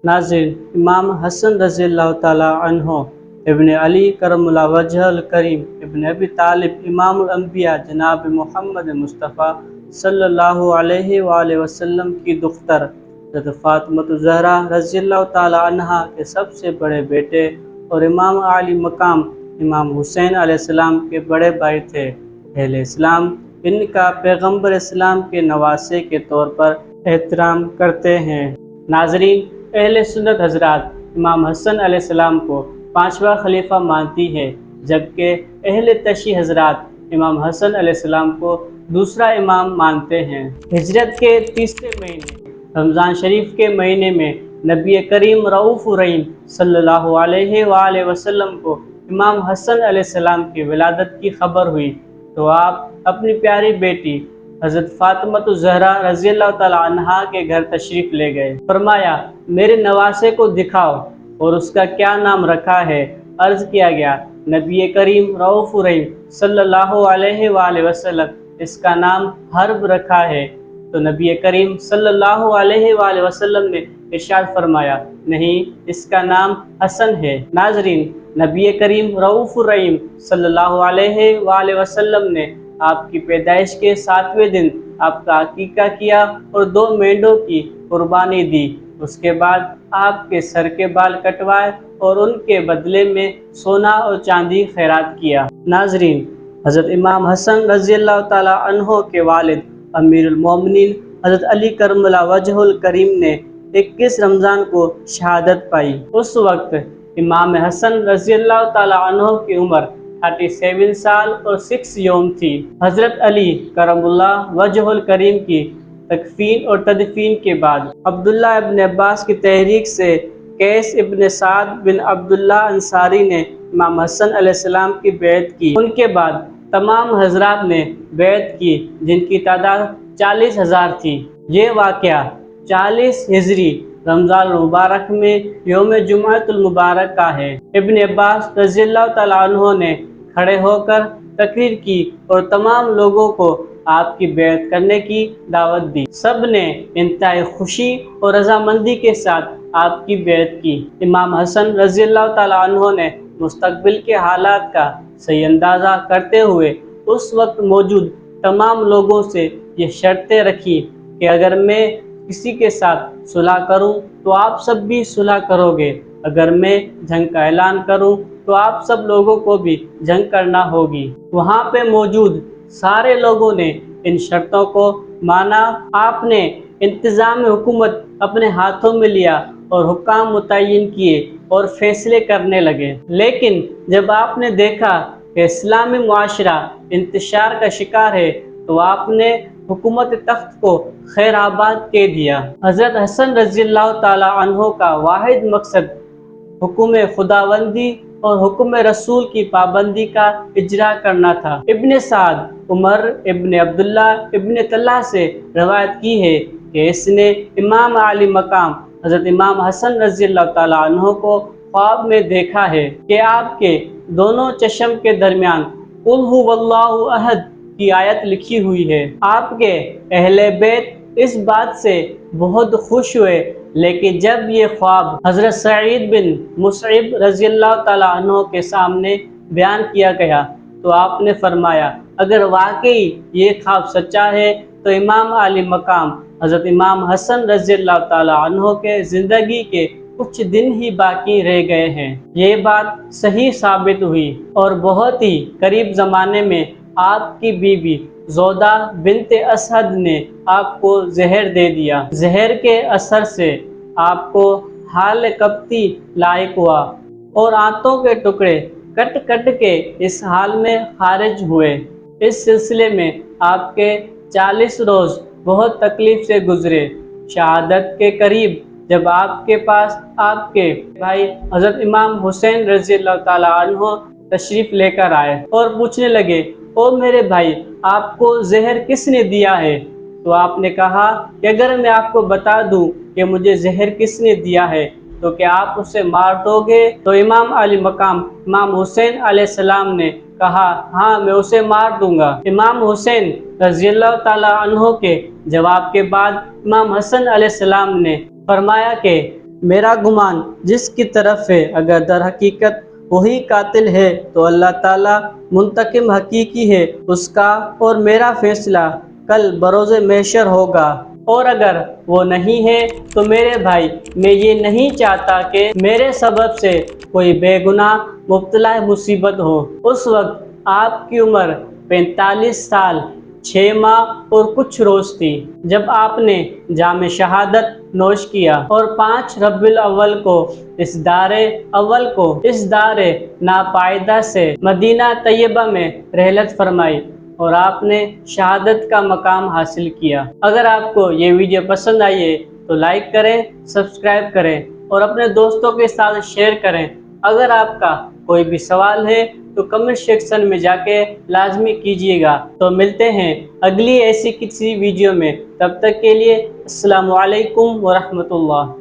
नाज़रीन, इमाम हसन रज़ी अल्लाह ताला अन्हो इब्न अली करमुल्लाह वजहल करीम इब्न अबी तालिब इमामुल अंबिया जनाब मोहम्मद मुस्तफ़ा सल्लल्लाहु अलैहि वसल्लम की दुख्तर हज़रत फ़ातिमा ज़हरा रज़ी अल्लाह ताला अन्हा के सबसे बड़े बेटे और इमाम आली मकाम इमाम हुसैन अलैहिस्सलाम के बड़े भाई थे। अहले इस्लाम इनका पैगम्बर इस्लाम के नवासे के तौर पर एहतराम करते हैं। नाज़रीन, अहले सुन्नत हज़रात इमाम हसन अलैहिस्सलाम को पांचवा खलीफा मानती है, जबकि अहले तशी हज़रात इमाम हसन अलैहिस्सलाम को दूसरा इमाम मानते हैं। हिजरत के तीसरे महीने रमज़ान शरीफ के महीने में नबी करीम रऊफ़ रहीम सल्लल्लाहु अलैहि वसल्लम को इमाम हसन अलैहिस्सलाम की विलादत की खबर हुई तो आप अपनी प्यारी बेटी हज़रत फ़ातिमा ज़हरा रज़ी अल्लाह ताला अन्हा के घर तशरीफ़ ले गए। फरमाया, मेरे नवासे को दिखाओ और उसका क्या नाम रखा है। अर्ज़ किया गया, नबी करीम रऊफ़ रहीम सल्लल्लाहु अलैहि वसल्लम, इसका नाम हर्ब रखा है। तो नबी करीम सल्लल्लाहु अलैहि वसल्लम ने इरशाद फरमाया, नहीं, इसका नाम हसन है। नाज़रीन, नबी करीम रऊफ़ रहीम सल्लल्लाहु अलैहि वसल्लम ने आपकी पैदाइश के 7वें दिन आपका अकीका किया और 2 मेंढों की कुर्बानी दी। उसके बाद आपके सर के बाल कटवाए और उनके बदले में सोना और चांदी खैरात किया। नाज़रीन, हज़रत इमाम हसन रज़ी अल्लाह ताला अन्हो के वालिद अमीरुल मोमिनीन हज़रत अली करमुल्लाह वजहुल करीम ने 21 रमज़ान को शहादत पाई। उस वक्त इमाम हसन रज़ी अल्लाह ताला अन्हो की उम्र 37 साल और 6 यौम थी। हज़रत अली करमुल्लाह वजहुल करीम की तकफीन और तदफीन के बाद अब्दुल्ला इब्न अब्बास की तहरीक से कैस इब्न साद बिन अब्दुल्ला अंसारी ने इमाम हसन अलैहिस्सलाम की बैत की। उनके बाद तमाम हजरात ने बैत की, जिनकी तादाद 40,000 थी। ये वाक़या 40 हिजरी रमज़ान मुबारक में यौम जुमातुल मुबारक का है। इब्न अब्बास रज़ी अल्लाह ताला अन्हो ने खड़े होकर तकरीर की और तमाम लोगों को आपकी बैत करने की दावत दी। सब ने इंतहाई खुशी और रजामंदी के साथ आपकी बैत की। इमाम हसन रज़ी अल्लाह ताला अन्हो ने मुस्तकबिल के हालात का सही अंदाज़ा करते हुए उस वक्त मौजूद तमाम लोगों से ये शर्तें रखी कि अगर मैं किसी के साथ सुलह करूं तो आप सब भी सुलह करोगे, अगर मैं जंग का ऐलान करूं तो आप सब लोगों को भी जंग करना होगी। वहाँ पे मौजूद सारे लोगों ने इन शर्तों को माना। आपने इंतज़ाम हुकूमत अपने हाथों में लिया और हुक्काम मुतय्यन किए और फैसले करने लगे। लेकिन जब आपने देखा कि इस्लामी मुआशरा इंतशार का शिकार है तो आपने हुकूमत तख्त को खैर आबाद के दिया। हज़रत हसन रज़ी अल्लाह ताला अन्हो का वाहिद मकसद हुक्म खुदावंदी और हुक्म रसूल की पाबंदी का इजरा करना था। इब्न साद उमर इब्न अब्दुल्ला इब्न तल्हा से रवायत की है कि इसने इमाम आली मकाम हज़रत इमाम हसन रज़ी अल्लाह ताला अन्हो को ख्वाब में देखा है कि आपके दोनों चश्म के दरमियान कुल हुवल्लाहु अहद की आयत लिखी हुई है। आपके अहले बैत इस बात से बहुत खुश हुए, लेकिन जब ये ख्वाब हज़रत सईद बिन मुसइब रज़ी अल्लाह ताला अन्हो के सामने बयान किया गया तो आपने फरमाया, अगर वाकई ये ख्वाब सच्चा है तो इमाम आली मकाम हज़रत इमाम हसन रज़ी अल्लाह ताला अन्हो के ज़िंदगी के कुछ दिन ही बाकी रह गए हैं। ये बात सही साबित हुई और बहुत ही करीब ज़माने में आपकी बीवी जोदा बिनते असद ने आपको जहर दे दिया। जहर के असर से आपको हाल कब्ती लायक हुआ और आंतों के टुकड़े कट कट के इस हाल में खारिज हुए। इस सिलसिले में आपके 40 रोज़ बहुत तकलीफ से गुजरे। शहादत के करीब जब आपके पास आपके भाई हज़रत इमाम हुसैन रज़ी अल्लाह ताला अन्हो तशरीफ़ लेकर आए और पूछने लगे, ओ मेरे भाई, आपको जहर किसने दिया है? तो आपने कहा कि अगर मैं आपको बता दूं कि मुझे जहर किसने दिया है तो क्या आप उसे मार दोगे? तो इमाम अली मकाम इमाम हुसैन अलैहिस्सलाम ने कहा, हाँ, मैं उसे मार दूंगा। इमाम हुसैन रज़ी अल्लाह ताला अन्हो के जवाब के बाद इमाम हसन अलैहिस्सलाम ने फरमाया कि میرا گمان جس کی طرف ہے اگر در حقیقت وہی قاتل ہے تو اللہ تعالیٰ منتقم حقیقی ہے اس کا، اور میرا فیصلہ کل بروز محشر ہوگا، اور اگر وہ نہیں ہے تو میرے بھائی میں یہ نہیں چاہتا کہ میرے سبب سے کوئی بے گناہ مبتلا مصیبت ہو۔ اس وقت آپ کی عمر 45 سال 6 ماہ اور کچھ روز تھی جب آپ نے جام شہادت نوش کیا، اور 5 ربیع الاول کو اس دار ناپائیدہ سے مدینہ طیبہ میں رحلت فرمائی، اور آپ نے شہادت کا مقام حاصل کیا۔ اگر آپ کو یہ ویڈیو پسند آئی ہے تو لائک کریں، سبسکرائب کریں اور اپنے دوستوں کے ساتھ شیئر کریں۔ اگر آپ کا کوئی بھی سوال ہے تو کمنٹ سیکشن میں جا کے لازمی کیجیے گا۔ تو ملتے ہیں اگلی ایسی کسی ویڈیو میں، تب تک کے لیے السلام علیکم ورحمۃ اللہ۔